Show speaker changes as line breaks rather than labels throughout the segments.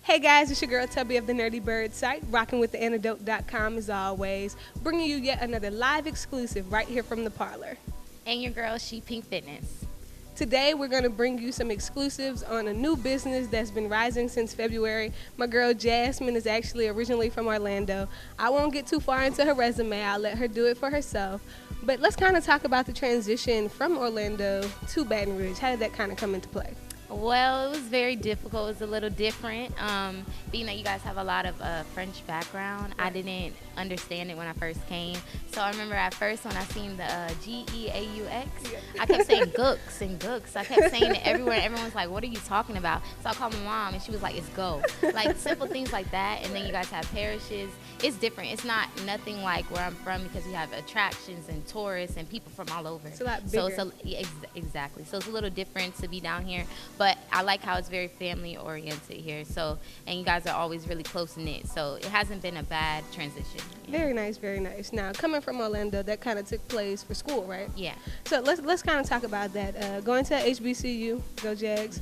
Hey guys, it's your girl Tubby of the Nerdy Bird site, rocking with the antidote.com as always, bringing you yet another live exclusive right here from the parlor.
And your girl, She Pink Fitness.
Today we're going to bring you some exclusives on a new business that's been rising since February. My girl Jazmine is actually originally from Orlando. I won't get too far into her resume, I'll let her do it for herself. But let's kind of talk about the transition from Orlando to Baton Rouge. How did that kind of come into play?
Well, it was very difficult. It was a little different. Being that you guys have a lot of French background, I didn't understand it when I first came. So I remember at first when I seen the Geaux, I kept saying gooks and gooks. I kept saying it everywhere. Everyone's like, what are you talking about? So I called my mom and she was like, it's go. Like simple things like that. And then you guys have parishes. It's different. It's not nothing like where I'm from because we have attractions and tourists and people from all over.
It's a lot bigger.
So exactly. So it's a little different to be down here. But I like how it's very family oriented here. So, and you guys are always really close knit. So it hasn't been a bad transition.
Very nice, very nice. Now, coming from Orlando, that kind of took place for school, right?
Yeah.
So let's kind of talk about that. Going to HBCU, go Jags.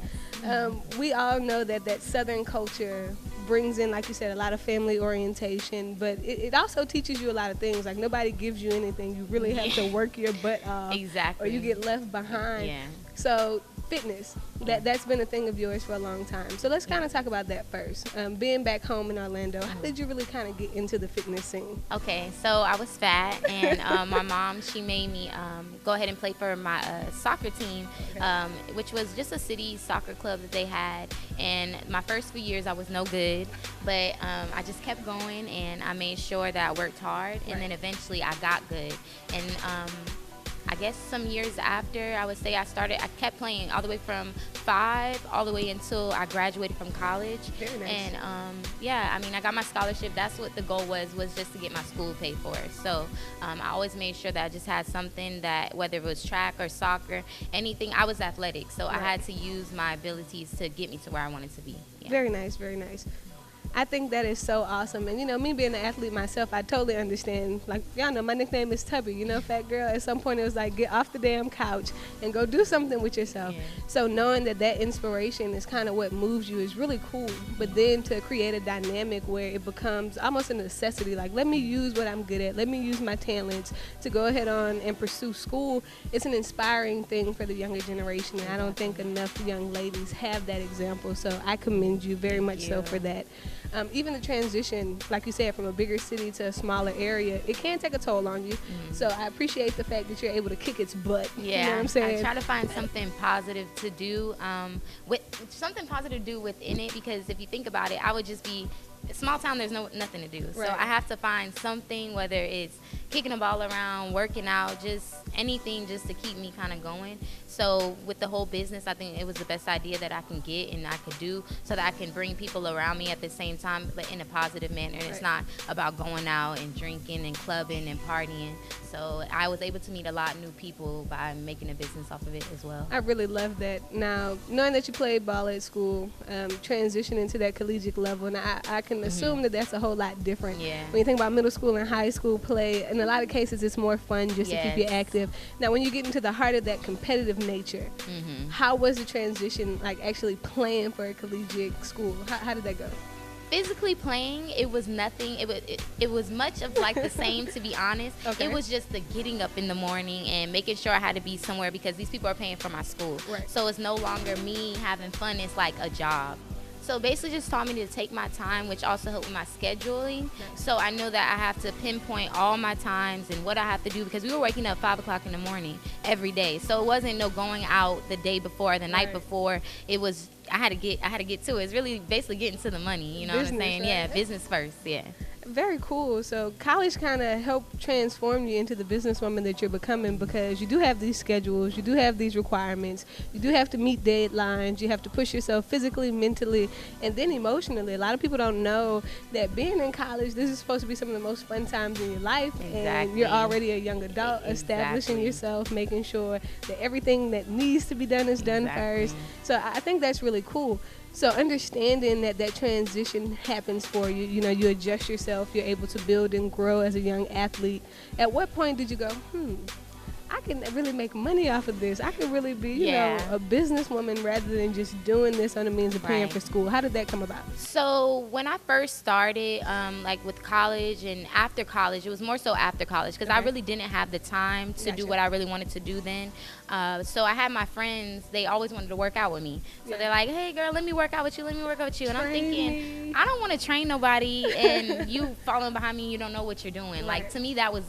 We all know that Southern culture brings in, like you said, a lot of family orientation, but it also teaches you a lot of things. Like nobody gives you anything. You really have to work your butt off.
Exactly.
Or you get left behind.
Yeah.
So fitness, that's been a thing of yours for a long time. So let's kind of talk about that first. Being back home in Orlando, how did you really kind of get into the fitness scene?
Okay, so I was fat, and my mom, she made me go ahead and play for my soccer team, which was just a city soccer club that they had. And my first few years, I was no good, but I just kept going, and I made sure that I worked hard, and then eventually I got good. And I guess some years after, I would say I kept playing all the way from 5 all the way until I graduated from college.
Very nice.
And I mean, I got my scholarship. That's what the goal was just to get my school paid for. So I always made sure that I just had something that, whether it was track or soccer, anything, I was athletic. So I had to use my abilities to get me to where I wanted to be. Yeah.
Very nice, very nice. I think that is so awesome. And, me being an athlete myself, I totally understand. Like, y'all know, my nickname is Tubby, fat girl. At some point, it was like, get off the damn couch and go do something with yourself.
Yeah.
So knowing that inspiration is kind of what moves you is really cool. But then to create a dynamic where it becomes almost a necessity, like, let me use what I'm good at. Let me use my talents to go ahead on and pursue school. It's an inspiring thing for the younger generation. And I don't think enough young ladies have that example. So I commend you very much so for that. Even the transition, like you said, from a bigger city to a smaller area, it can take a toll on you. So I appreciate the fact that you're able to kick its butt.
Yeah,
you know what I'm saying?
I try to find something positive to do, within it, because if you think about it, I would just be small town. There's nothing to do, so I have to find something, whether it's kicking a ball around, working out, just anything, just to keep me kind of going. So with the whole business, I think it was the best idea that I can get and I could do, so that I can bring people around me at the same time, but in a positive manner. And it's not about going out and drinking and clubbing and partying. So I was able to meet a lot of new people by making a business off of it as well.
I really love that. Now, knowing that you played ball at school, transitioning to that collegiate level, and I can assume that that's a whole lot different.
Yeah.
When you think about middle school and high school play, in a lot of cases, it's more fun just to keep you active. Now, when you get into the heart of that competitive nature, how was the transition, like actually playing for a collegiate school? How did that go?
Physically playing, it was nothing. It was much of like the same, to be honest.
Okay.
It was just the getting up in the morning and making sure I had to be somewhere because these people are paying for my school.
Right.
So it's no longer me having fun. It's like a job. So basically just taught me to take my time, which also helped with my scheduling. So I know that I have to pinpoint all my times and what I have to do, because we were waking up 5 o'clock in the morning every day. So it wasn't no going out the day before or the night before. It was, I had to get to it. It's really basically getting to the money, you know
Business,
what I'm saying?
right?
Yeah, business first, yeah.
Very cool. So college kind of helped transform you into the businesswoman that you're becoming, because you do have these schedules, you do have these requirements, you do have to meet deadlines, you have to push yourself physically, mentally, and then emotionally. A lot of people don't know that being in college, this is supposed to be some of the most fun times in your life. And you're already a young adult, establishing yourself, making sure that everything that needs to be done is done first. So I think that's really cool. So understanding that transition happens for you, you adjust yourself, you're able to build and grow as a young athlete. At what point did you go, I can really make money off of this. I can really be, you know, a businesswoman rather than just doing this on the means of paying for school. How did that come about?
So when I first started, like with college and after college, it was more so after college because I really didn't have the time to do what I really wanted to do then. So I had my friends, they always wanted to work out with me. So they're like, hey girl, let me work out with you, let me work out with you. And I'm thinking, I don't want to train nobody and you following behind me and you don't know what you're doing. Like, to me, that was,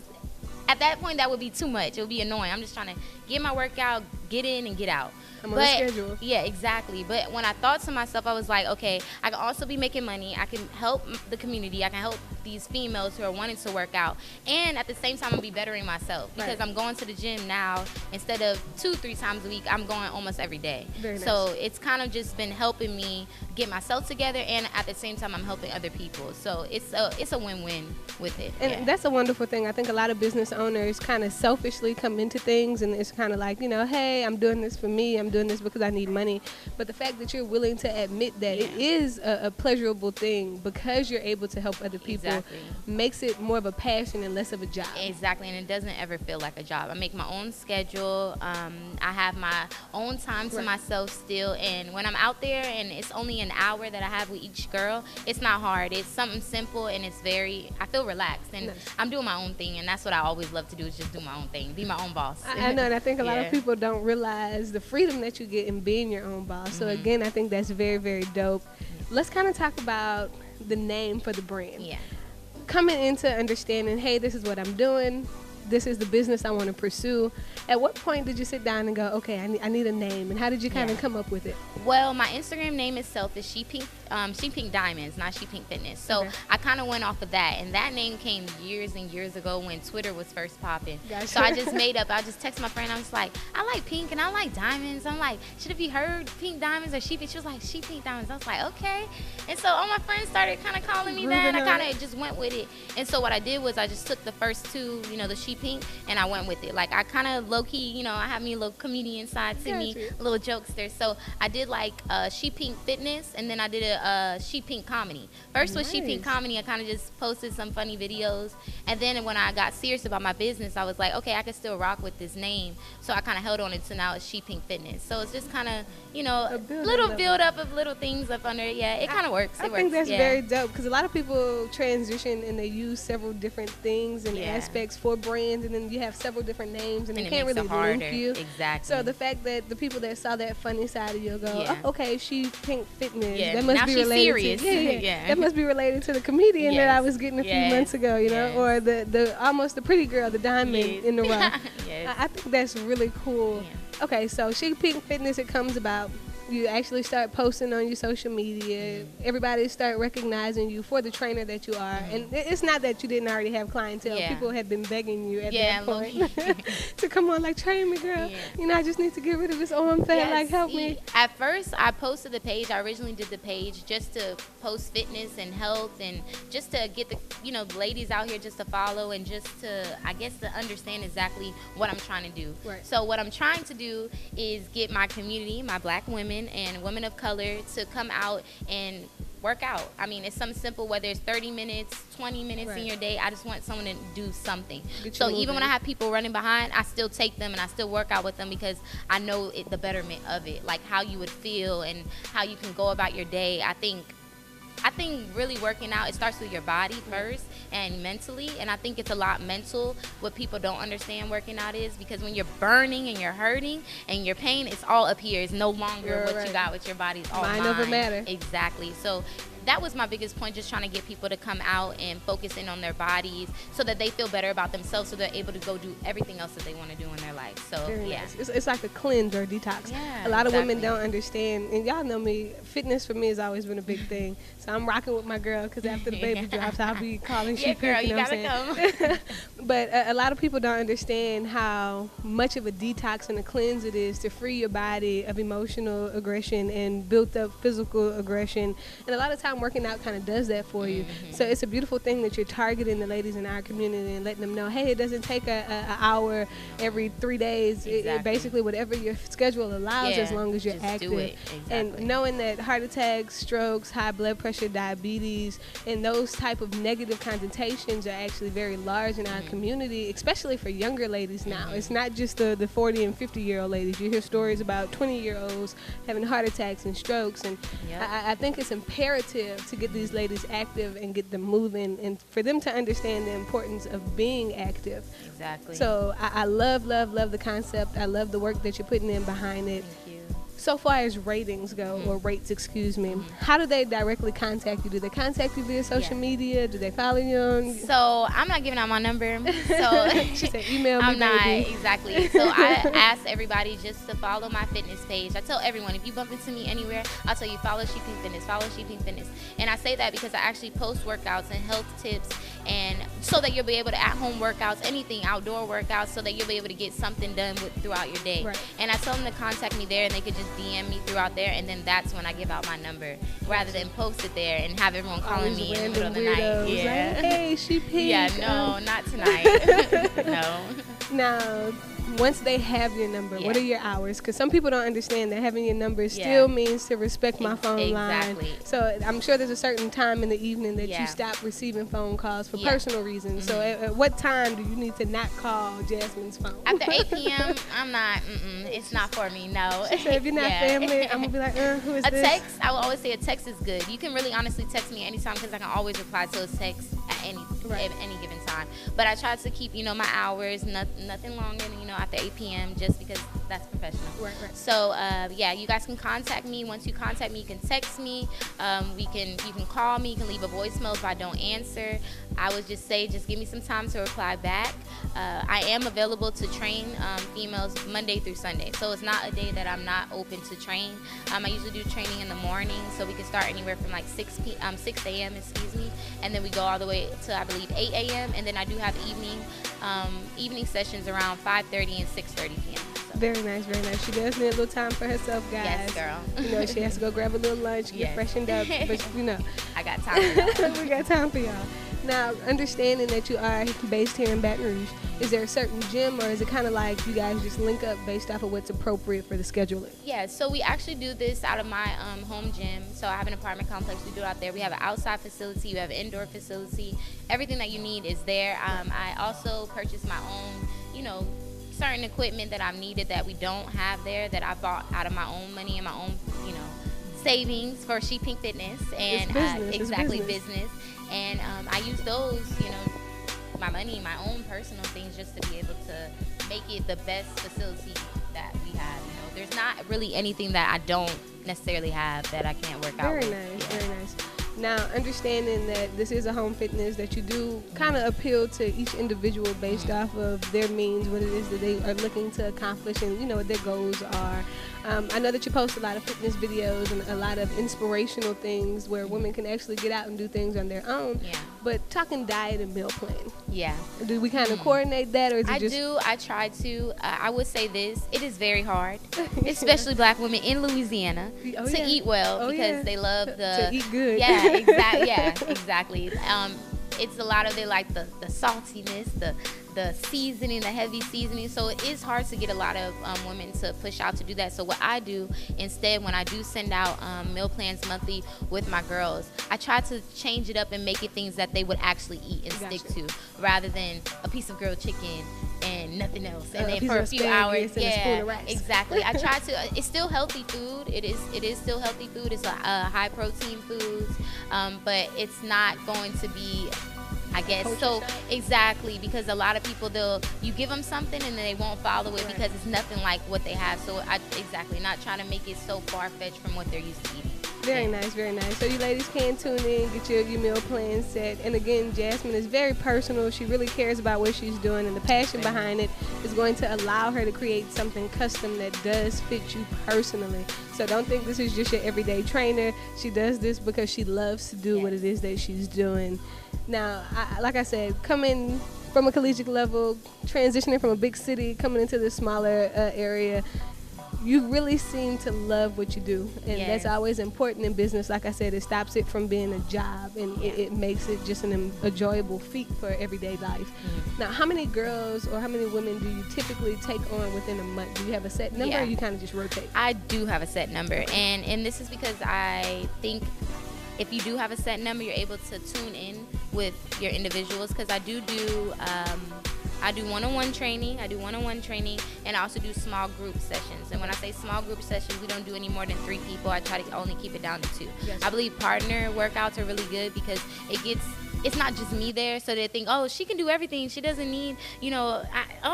at that point, that would be too much. It would be annoying. I'm just trying to get my workout, get in and get out.
I'm on a schedule.
Yeah, exactly. But when I thought to myself, I was like, okay, I can also be making money. I can help the community. I can help these females who are wanting to work out. And at the same time, I'm be bettering myself because I'm going to the gym now. Instead of 2-3 times a week, I'm going almost every day.
Very nice.
So it's kind of just been helping me get myself together, and at the same time, I'm helping other people. So it's a win-win with it.
And that's a wonderful thing. I think a lot of business owners kind of selfishly come into things, and it's kind of like, you know, hey, I'm doing this for me. I'm doing this because I need money. But the fact that you're willing to admit that it is a pleasurable thing because you're able to help other people makes it more of a passion and less of a job.
Exactly, and it doesn't ever feel like a job. I make my own schedule. I have my own time to myself still, and when I'm out there and it's only an hour that I have with each girl, it's not hard. It's something simple, and it's I feel relaxed, and I'm doing my own thing, and that's what I always love to do, is just do my own thing, be my own boss.
I know, and I think a lot of people don't realize the freedom that you get in being your own boss. So again, I think that's very, very dope. Let's kind of talk about the name for the brand. Coming into understanding, hey, this is what I'm doing, this is the business I want to pursue. At what point did you sit down and go, okay, I need a name, and how did you kind of come up with it?
Well, my Instagram name itself is She Pink Diamonds, not She Pink Fitness. So I kind of went off of that, and that name came years and years ago when Twitter was first popping. So I just I just texted my friend, I was like, I like pink and I like diamonds. I'm like, should it be her Pink Diamonds or She Pink? She was like, She Pink Diamonds. I was like, okay. And so all my friends started kind of calling me that, and I kind of just went with it. And so what I did was I just took the first two, you know, the She Pink, and I went with it. Like, I kind of low-key, you know, I have me a little comedian side to me, a little jokester. So I did like She Pink Fitness, and then I did a She Pink Comedy. First was She Pink Comedy. I kind of just posted some funny videos, and then when I got serious about my business, I was like, okay, I can still rock with this name. So I kind of held on it to now it's She Pink Fitness. So it's just kind of, you know, a little build up of little things up under it. Yeah, it kind of works.
I think that's very dope, because a lot of people transition and they use several different things and aspects for brands, and then you have several different names, and they can't really link you.
Exactly.
So the fact that the people that saw that funny side of you go, oh, okay, She Pink Fitness. That must
now
be
she's
related
serious.
that must be related to the comedian that I was getting a few months ago, you know, or the almost the pretty girl, the diamond in the rough. I think that's really cool. Okay, so She Pink Fitness, it comes about. You actually start posting on your social media. Everybody start recognizing you for the trainer that you are. And it's not that you didn't already have clientele. People have been begging you at that point to come on, like, train me, girl. You know, I just need to get rid of this arm fat. Like, help me.
At first, I posted the page. I originally did the page just to post fitness and health, and just to get the, you know, ladies out here just to follow, and just to, I guess, to understand exactly what I'm trying to do. So what I'm trying to do is get my community, my black women and women of color, to come out and work out. I mean, it's something simple, whether it's 30 minutes, 20 minutes in your day. I just want someone to do something. So even when I have people running behind, I still take them and I still work out with them, because I know the betterment of it, like how you would feel and how you can go about your day. I think really working out, it starts with your body first and mentally, and I think it's a lot mental. What people don't understand working out is, because when you're burning and you're hurting and your pain, it's all up here. It's no longer what you got with your body. It's all mind
over matter.
Exactly. So that was my biggest point, just trying to get people to come out and focus in on their bodies so that they feel better about themselves, so they're able to go do everything else that they want to do in their life. So
it's like a cleanse or detox. A lot of women don't understand, and y'all know me, fitness for me has always been a big thing. So I'm rocking with my girl, because after the baby drops, I'll be calling She Pink, you know what I'm saying? But a lot of people don't understand how much of a detox and a cleanse it is to free your body of emotional aggression and built up physical aggression. And a lot of times time working out kind of does that for you. So it's a beautiful thing that you're targeting the ladies in our community and letting them know, hey, it doesn't take a hour every 3 days. It basically whatever your schedule allows, as long as you're active.
Do it.
And knowing that heart attacks, strokes, high blood pressure, diabetes, and those type of negative connotations are actually very large in our community, especially for younger ladies now. It's not just the 40 and 50-year-old ladies. You hear stories about 20-year-olds having heart attacks and strokes, and I think it's imperative to get these ladies active and get them moving, and for them to understand the importance of being active.
Exactly.
So I love the concept. I love the work that you're putting in behind it.
Thank you.
So far as ratings go, or rates, excuse me, how do they directly contact you? Do they contact you via social media? Do they follow you on?
So I'm not giving out my number. So
she said, email me,
I'm not,
baby.
exactly. So I ask everybody just to follow my fitness page. I tell everyone, if you bump into me anywhere, I'll tell you, follow She Pink Fitness, follow She Pink Fitness. And I say that because I actually post workouts and health tips, and so that you'll be able to at-home workouts, anything, outdoor workouts, so that you'll be able to get something done throughout your day.
Right.
And I tell them to contact me there, and they could just DM me throughout there, and then that's when I give out my number, rather than post it there and have everyone calling me in the middle of the night.
Yeah. Like, hey, She Pink.
Yeah, no, not tonight. No.
Now, once they have your number, what are your hours? Because some people don't understand that having your number still means to respect my phone line. So I'm sure there's a certain time in the evening that you stop receiving phone calls for personal reasons. So at what time do you need to not call Jazmine's phone?
After 8 p.m., I'm not, it's not for me, no.
She said, if you're not family, I'm going to be like, who is this?
A text, I will always say a text is good. You can really honestly text me anytime, because I can always reply to a text at any given time. But I try to keep, my hours, nothing longer than, after 8 p.m., just because that's professional.
Right.
So, you guys can contact me. Once you contact me, you can text me. You can call me. You can leave a voicemail if I don't answer. I would just say, just give me some time to reply back. I am available to train females Monday through Sunday. So it's not a day that I'm not open to train. I usually do training in the morning, so we can start anywhere from like 6 a.m., and then we go all the way to, I believe, 8 a.m. And then I do have evening sessions around 5:30 and 6:30 p.m. So.
Very nice, very nice. She does need a little time for herself, guys.
Yes, girl.
She has to go grab a little lunch, get freshened up, but
I got time for y'all.
We got time for y'all. Now, understanding that you are based here in Baton Rouge, is there a certain gym, or is it kind of like you guys just link up based off of what's appropriate for the scheduling?
Yeah, so we actually do this out of my home gym. So I have an apartment complex. We do it out there. We have an outside facility. We have an indoor facility. Everything that you need is there. I also purchased my own, certain equipment that I've needed that we don't have there, that I bought out of my own money and my own, savings for She Pink Fitness. And
it's business.
And I use those, my money, my own personal things, just to be able to make it the best facility that we have. There's not really anything that I don't necessarily have that I can't work out with.
Very nice. Now, understanding that this is a home fitness, that you do kind of appeal to each individual based off of their means, what it is that they are looking to accomplish, and what their goals are. I know that you post a lot of fitness videos and a lot of inspirational things where women can actually get out and do things on their own.
Yeah.
But talking diet and meal plan.
Yeah.
Do we kind of coordinate that, or is it just?
I do. I try to. I would say this: it is very hard, especially Black women in Louisiana, to eat well, because they love
to eat good.
Yeah, exactly. Yeah, exactly. It's a lot of the saltiness, the seasoning, the heavy seasoning. So it is hard to get a lot of women to push out to do that. So what I do instead, when I do send out meal plans monthly with my girls, I try to change it up and make it things that they would actually eat and stick to, rather than a piece of grilled chicken and nothing else. And then for a few hours, exactly. I try to. It's still healthy food. It is still healthy food. It's a high protein food, but it's not going to be, I guess, exactly, because a lot of people, you give them something and then they won't follow it because it's nothing like what they have. So not trying to make it so far-fetched from what they're used to eating.
Very nice. So you ladies can tune in, get your meal plan set. And again, Jazmine is very personal. She really cares about what she's doing, and the passion behind it is going to allow her to create something custom that does fit you personally. So don't think this is just your everyday trainer. She does this because she loves to do what it is that she's doing. Now, like I said, coming from a collegiate level, transitioning from a big city, coming into this smaller area, you really seem to love what you do, and that's always important in business. Like I said, it stops it from being a job, and it makes it just an enjoyable feat for everyday life. Now, how many girls or how many women do you typically take on within a month? Do you have a set number, or you kind of just rotate?
I do have a set number, and this is because I think if you do have a set number, you're able to tune in with your individuals, because I do one-on-one training. And I also do small group sessions. And when I say small group sessions, we don't do any more than 3 people. I try to only keep it down to 2. I believe partner workouts are really good because it's not just me there, so they think, oh, she can do everything. She doesn't need, oh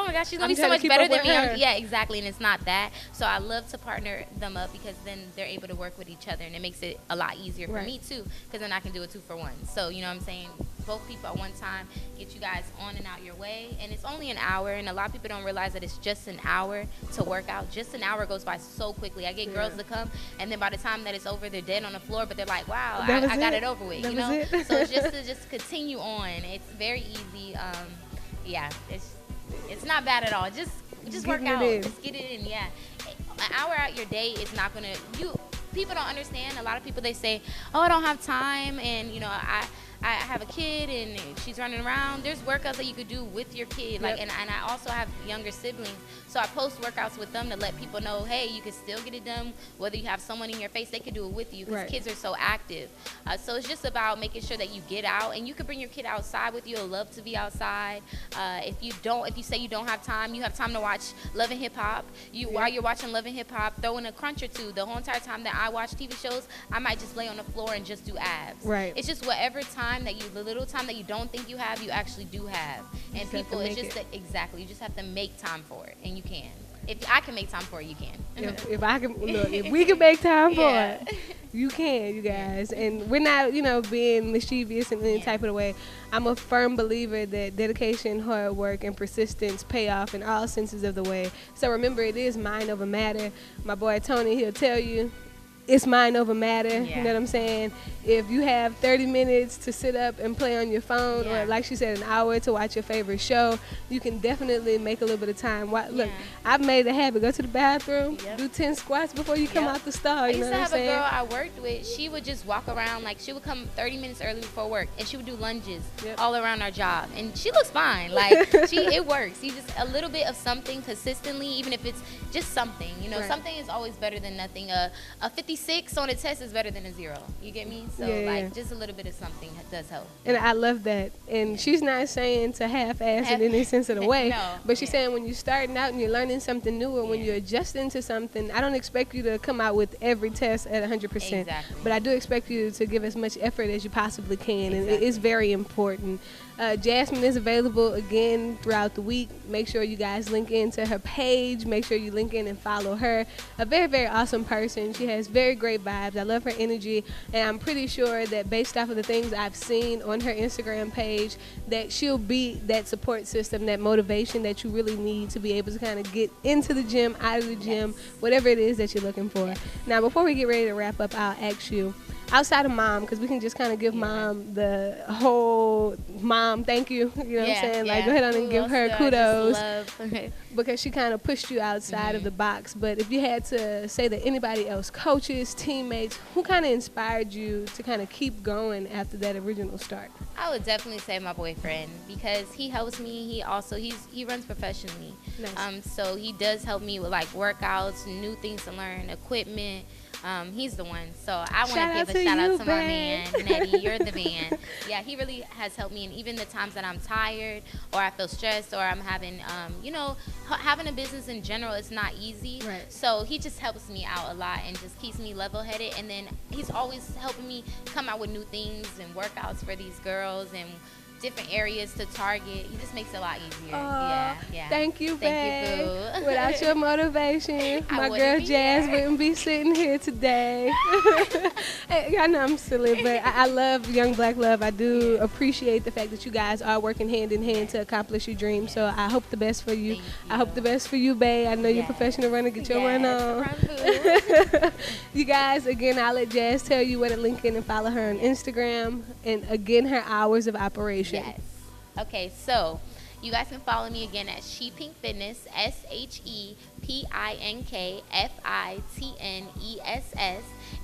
my gosh, she's gonna be so much better than me. Yeah, exactly, and it's not that. So I love to partner them up, because then they're able to work with each other, and it makes it a lot easier for me too, because then I can do a 2-for-1. So you know what I'm saying? Both people at one time, get you guys on and out your way, and it's only an hour, and a lot of people don't realize that it's just an hour to work out. Just an hour goes by so quickly. I get girls to come, and then by the time that it's over, they're dead on the floor, but they're like, wow, I got it over with, So it's just to continue on. It's very easy. It's not bad at all. Just work out. Just get it in. Yeah, an hour out your day is not gonna. People don't understand. A lot of people, they say, oh, I don't have time, and I have a kid and she's running around. There's workouts that you could do with your kid. And I also have younger siblings, so I post workouts with them to let people know, hey, you can still get it done. Whether you have someone in your face, they can do it with you, because kids are so active. So it's just about making sure that you get out, and you can bring your kid outside with you. You'll love to be outside. If you say you don't have time, you have time to watch Love and Hip Hop. While you're watching Love and Hip Hop, throw in a crunch or 2. The whole entire time that I watch TV shows, I might just lay on the floor and just do abs. It's just whatever the little time that you don't think you have, you actually do have. And people, it's just exactly, you just have to make time for it, and you can. If I can make time for it, you can.
If we can make time for it, you can, you guys. And we're not, being mischievous in any type of way. I'm a firm believer that dedication, hard work, and persistence pay off in all senses of the way. So remember, it is mind over matter. My boy Tony, he'll tell you, it's mind over matter. You know what I'm saying? If you have 30 minutes to sit up and play on your phone, or like she said, an hour to watch your favorite show, you can definitely make a little bit of time. Look, I've made a habit. Go to the bathroom, do 10 squats before you come out the stall.
I used to have a girl I worked with. She would just walk around, she would come 30 minutes early before work, and she would do lunges all around our job. And she looks fine. It works. You just a little bit of something consistently, even if it's just something. Something is always better than nothing. A 56 on a test is better than a 0. You get me? So just a little bit of something does help.
And I love that. And she's not saying to half-ass it in any sense of the way, but she's saying when you're starting out and you're learning something new, or when you're adjusting to something, I don't expect you to come out with every test at 100%. But I do expect you to give as much effort as you possibly can, and it is very important. Jazmine is available again throughout the week. Make sure you guys link into her page. Make sure you link in and follow her. A very, very awesome person. She has very great vibes. I love her energy, and I'm pretty sure that based off of the things I've seen on her Instagram page, that she'll be that support system, that motivation that you really need to be able to kind of get into the gym, out of the gym, whatever it is that you're looking for. Now, before we get ready to wrap up, I'll ask you, outside of mom, because we can just kind of give mom the whole mom thank you, you know what I'm saying? Go ahead on and give her kudos because she kind of pushed you outside of the box. But if you had to say that anybody else, coaches, teammates, who kind of inspired you to kind of keep going after that original start?
I would definitely say my boyfriend, because he helps me. He runs professionally. So he does help me with workouts, new things to learn, equipment. He's the one. So I want to give a shout out to my man, Nettie. You're the man. Yeah, he really has helped me. And even the times that I'm tired or I feel stressed or I'm having, having a business in general, it's not easy. So he just helps me out a lot and just keeps me level-headed. And then he's always helping me come out with new things and workouts for these girls and different areas to target. He just makes it a lot easier.
Thank you, babe. You, boo. Without your motivation, my girl Jazz wouldn't be sitting here today. I know I'm silly, but I love Young Black Love. I do appreciate the fact that you guys are working hand in hand to accomplish your dreams. So I hope the best for you. I hope the best for you, babe. I know you're a professional runner. Get your run on. You guys, again, I'll let Jazz tell you where to link in and follow her on Instagram. And again, her hours of operation.
Okay, so You guys can follow me again at She Pink Fitness, ShePinkFitness.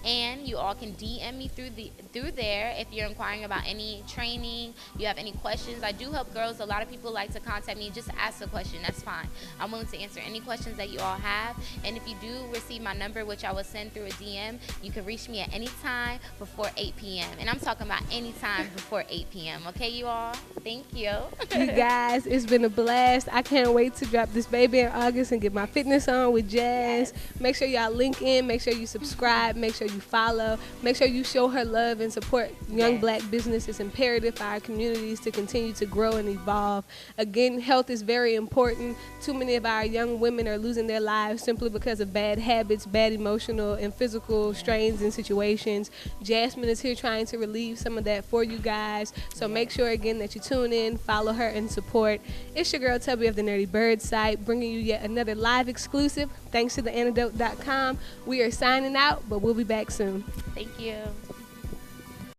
And you all can DM me through there if you're inquiring about any training, you have any questions. I do help girls. A lot of people like to contact me just to ask a question. That's fine. I'm willing to answer any questions that you all have. And if you do receive my number, which I will send through a DM, you can reach me at any time before 8 p.m. And I'm talking about any time before 8 p.m. Okay, you all? Thank you.
You guys, it's been a blast. I can't wait to drop this baby in August and get my fitness on with Jazz. Make sure y'all link in. Make sure you subscribe. Make sure you follow. Make sure you show her love and support young black business. It's imperative for our communities to continue to grow and evolve. Again, health is very important. Too many of our young women are losing their lives simply because of bad habits, bad emotional and physical strains and situations. Jazmine is here trying to relieve some of that for you guys. So make sure again that you tune in, follow her, and support. It's your girl Tubby of the Nerdy Bird site, bringing you yet another live exclusive. Thanks to theantidote.com. We are signing out, but we'll be back soon.
Thank you.